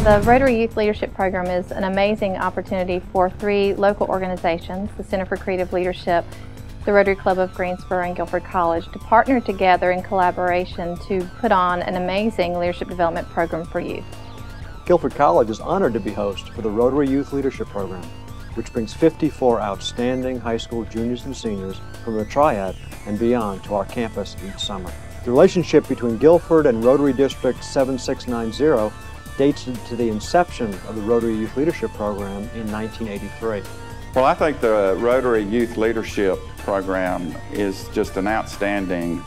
The Rotary Youth Leadership Program is an amazing opportunity for 3 local organizations, the Center for Creative Leadership, the Rotary Club of Greensboro, and Guilford College, to partner together in collaboration to put on an amazing leadership development program for youth. Guilford College is honored to be host for the Rotary Youth Leadership Program, which brings 54 outstanding high school juniors and seniors from the Triad and beyond to our campus each summer. The relationship between Guilford and Rotary District 7690 dates to the inception of the Rotary Youth Leadership Program in 1983. Well, I think the Rotary Youth Leadership Program is just an outstanding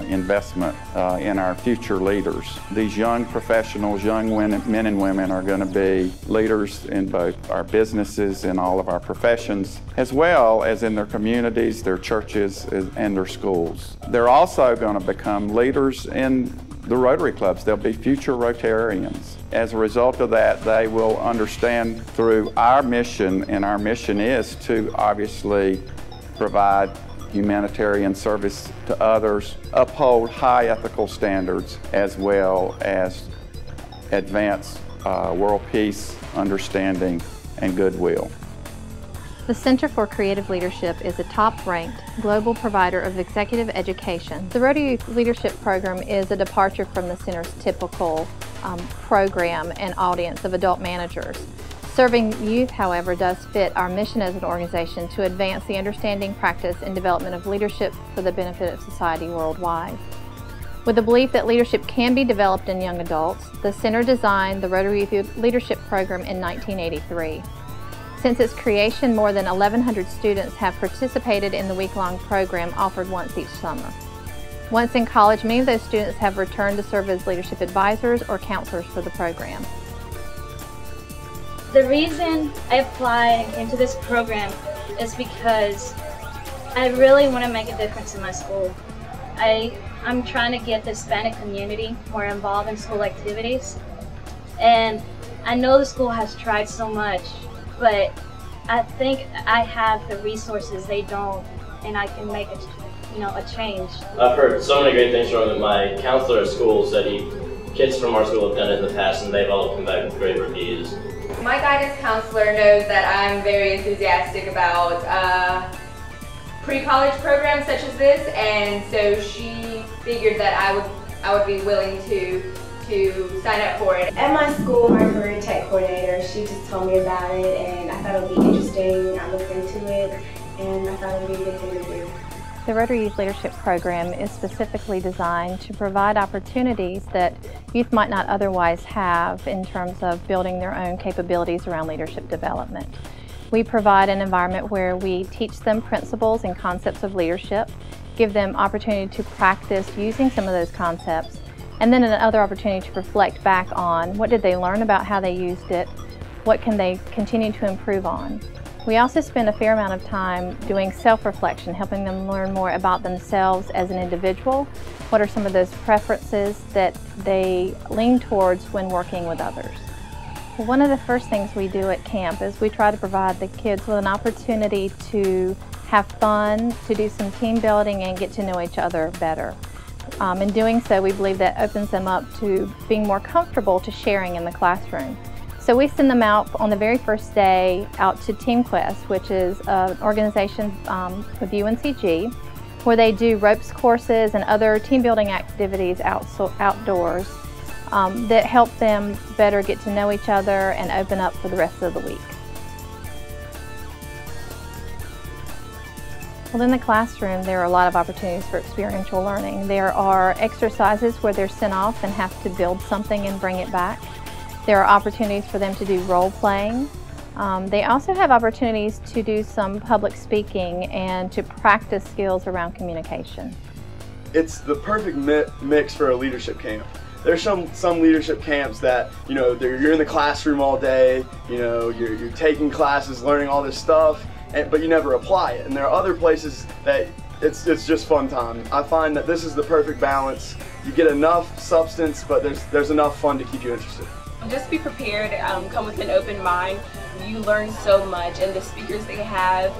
investment in our future leaders. These young professionals, young men and women are going to be leaders in both our businesses and all of our professions, as well as in their communities, their churches, and their schools. They're also going to become leaders in the Rotary clubs. They'll be future Rotarians. As a result of that, they will understand through our mission, and our mission is to obviously provide humanitarian service to others, uphold high ethical standards, as well as advance world peace, understanding, and goodwill. The Center for Creative Leadership is a top-ranked global provider of executive education. The Rotary Youth Leadership Program is a departure from the Center's typical program and audience of adult managers. Serving youth, however, does fit our mission as an organization to advance the understanding, practice, and development of leadership for the benefit of society worldwide. With the belief that leadership can be developed in young adults, the Center designed the Rotary Youth Leadership Program in 1983. Since its creation, more than 1,100 students have participated in the week-long program offered once each summer. Once in college, many of those students have returned to serve as leadership advisors or counselors for the program. The reason I applied into this program is because I really want to make a difference in my school. I'm trying to get the Hispanic community more involved in school activities, and I know the school has tried so much, but I think I have the resources they don't, and I can make a change. I've heard so many great things from it. My counselor at school said kids from our school have done it in the past, and they've all come back with great reviews. My guidance counselor knows that I'm very enthusiastic about pre-college programs such as this, and so she figured that I would be willing to sign up for it. At my school, my career tech coordinator, she just told me about it, and I thought it would be interesting. I looked into it, and I thought it would be a good thing to do. The Rotary Youth Leadership Program is specifically designed to provide opportunities that youth might not otherwise have in terms of building their own capabilities around leadership development. We provide an environment where we teach them principles and concepts of leadership, give them opportunity to practice using some of those concepts, and then another opportunity to reflect back on what did they learn about how they used it, what can they continue to improve on. We also spend a fair amount of time doing self-reflection, helping them learn more about themselves as an individual. What are some of those preferences that they lean towards when working with others? Well, one of the first things we do at camp is we try to provide the kids with an opportunity to have fun, to do some team building, and get to know each other better. In doing so, we believe that opens them up to being more comfortable to sharing in the classroom. So we send them out on the very first day out to Team Quest, which is an organization with UNCG, where they do ropes courses and other team building activities outdoors that help them better get to know each other and open up for the rest of the week. Well, in the classroom, there are a lot of opportunities for experiential learning. There are exercises where they're sent off and have to build something and bring it back. There are opportunities for them to do role playing. They also have opportunities to do some public speaking and to practice skills around communication. It's the perfect mix for a leadership camp. There's some leadership camps that, you're in the classroom all day, you're taking classes, learning all this stuff, but you never apply it. And there are other places that it's just fun time. I find that this is the perfect balance. You get enough substance, but there's enough fun to keep you interested. Just be prepared, come with an open mind. You learn so much, and the speakers they have,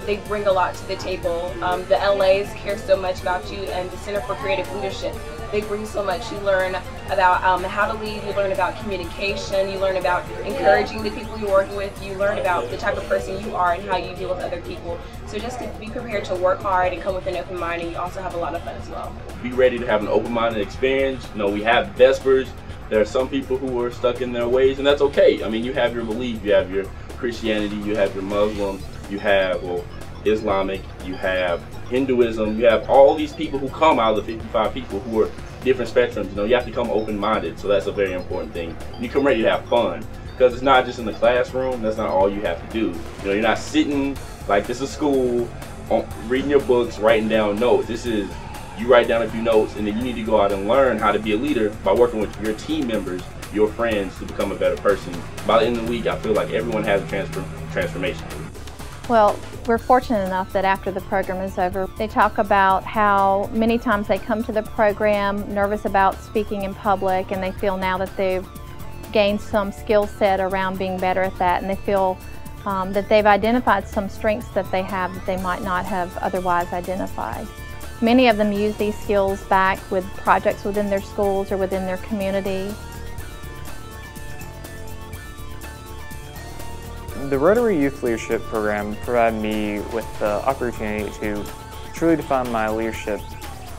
they bring a lot to the table. The LAs care so much about you, and the Center for Creative Leadership they bring so much. You learn about how to lead, you learn about communication, you learn about encouraging the people you're working with, you learn about the type of person you are and how you deal with other people. So just to be prepared to work hard and come with an open mind, and you also have a lot of fun as well. Be ready to have an open-minded experience. You know, we have Vespers. There are some people who are stuck in their ways, and that's okay. I mean, you have your belief, you have your Christianity, you have your Muslim, you have, well, Islamic, you have Hinduism, you have all these people who come out of the 55 people who are different spectrums. You know, you have to come open-minded, so that's a very important thing. You come ready to have fun, because it's not just in the classroom. That's not all you have to do. You know, you're not sitting like this is school, reading your books, writing down notes. This is, you write down a few notes, and then you need to go out and learn how to be a leader by working with your team members, your friends, to become a better person. By the end of the week, I feel like everyone has a transformation. Well, we're fortunate enough that after the program is over, they talk about how many times they come to the program nervous about speaking in public, and they feel now that they've gained some skill set around being better at that, and they feel that they've identified some strengths that they have that they might not have otherwise identified. Many of them use these skills back with projects within their schools or within their community. The Rotary Youth Leadership Program provided me with the opportunity to truly define my leadership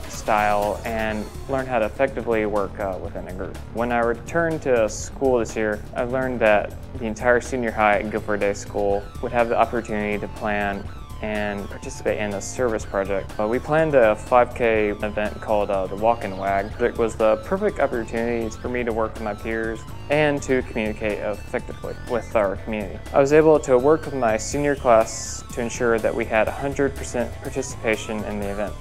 style and learn how to effectively work within a group. When I returned to school this year, I learned that the entire senior high at Guilford Day School would have the opportunity to plan and participate in a service project. We planned a 5K event called the Walk and Wag. It was the perfect opportunity for me to work with my peers and to communicate effectively with our community. I was able to work with my senior class to ensure that we had 100% participation in the event,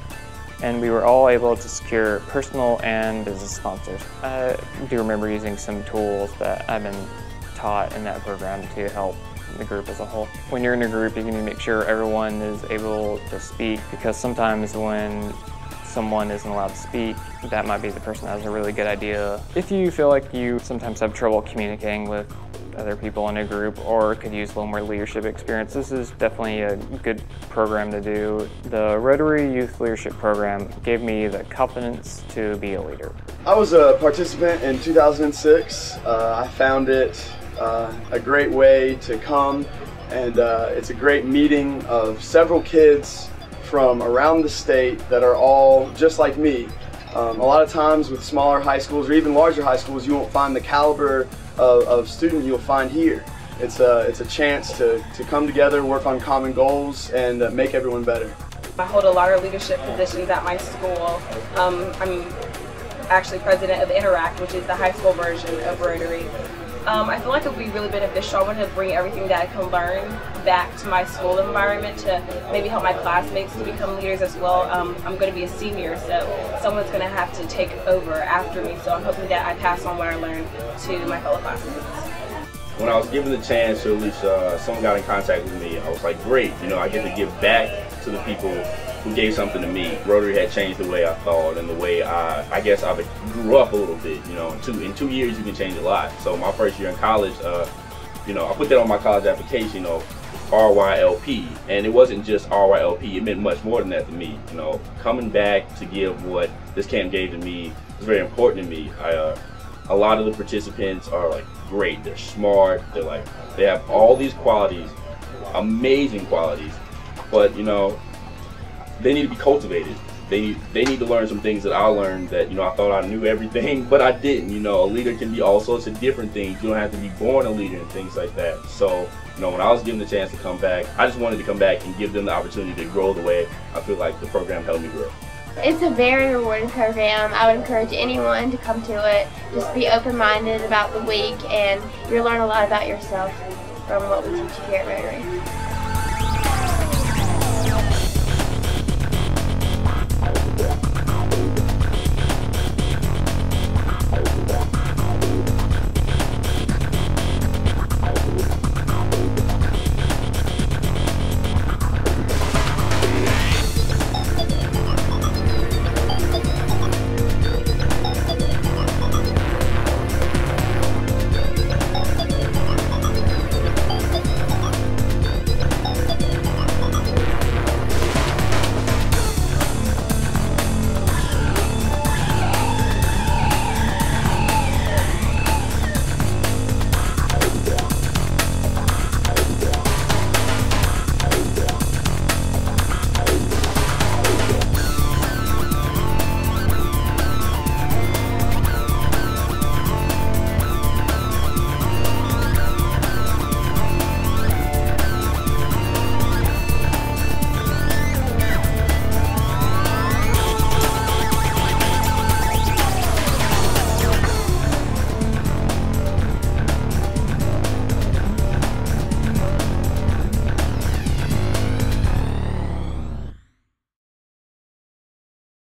and we were all able to secure personal and business sponsors. I do remember using some tools that I've been taught in that program to help the group as a whole. When you're in a group, you can make sure everyone is able to speak, because sometimes when someone isn't allowed to speak, that might be the person that has a really good idea. If you feel like you sometimes have trouble communicating with other people in a group or could use a little more leadership experience, this is definitely a good program to do. The Rotary Youth Leadership Program gave me the confidence to be a leader. I was a participant in 2006. I found it a great way to come, and it's a great meeting of several kids from around the state that are all just like me. A lot of times with smaller high schools or even larger high schools, you won't find the caliber of student you'll find here. It's a chance to come together, work on common goals, and make everyone better. I hold a lot of leadership positions at my school. I'm actually president of Interact, which is the high school version of Rotary. I feel like it would be really beneficial. I want to bring everything that I can learn back to my school environment to maybe help my classmates to become leaders as well. I'm going to be a senior, so someone's going to have to take over after me, so I'm hoping that I pass on what I learned to my fellow classmates. When I was given the chance to, at least someone got in contact with me, I was like, great, you know, I get to give back to the people who gave something to me. Rotary had changed the way I thought and the way I guess I grew up a little bit. You know, in 2 years you can change a lot. So my first year in college, you know, I put that on my college application, you know, RYLP, and it wasn't just RYLP, it meant much more than that to me. You know, coming back to give what this camp gave to me was very important to me. A lot of the participants are like great, they're smart, they have all these qualities, amazing qualities, but you know, they need to be cultivated. They need to learn some things that I learned that, you know, I thought I knew everything, but I didn't. You know, a leader can be all sorts of different things. You don't have to be born a leader and things like that. So, you know, when I was given the chance to come back, I just wanted to come back and give them the opportunity to grow the way I feel like the program helped me grow. It's a very rewarding program. I would encourage anyone to come to it. Just be open-minded about the week, and you'll learn a lot about yourself from what we teach you here at Rotary.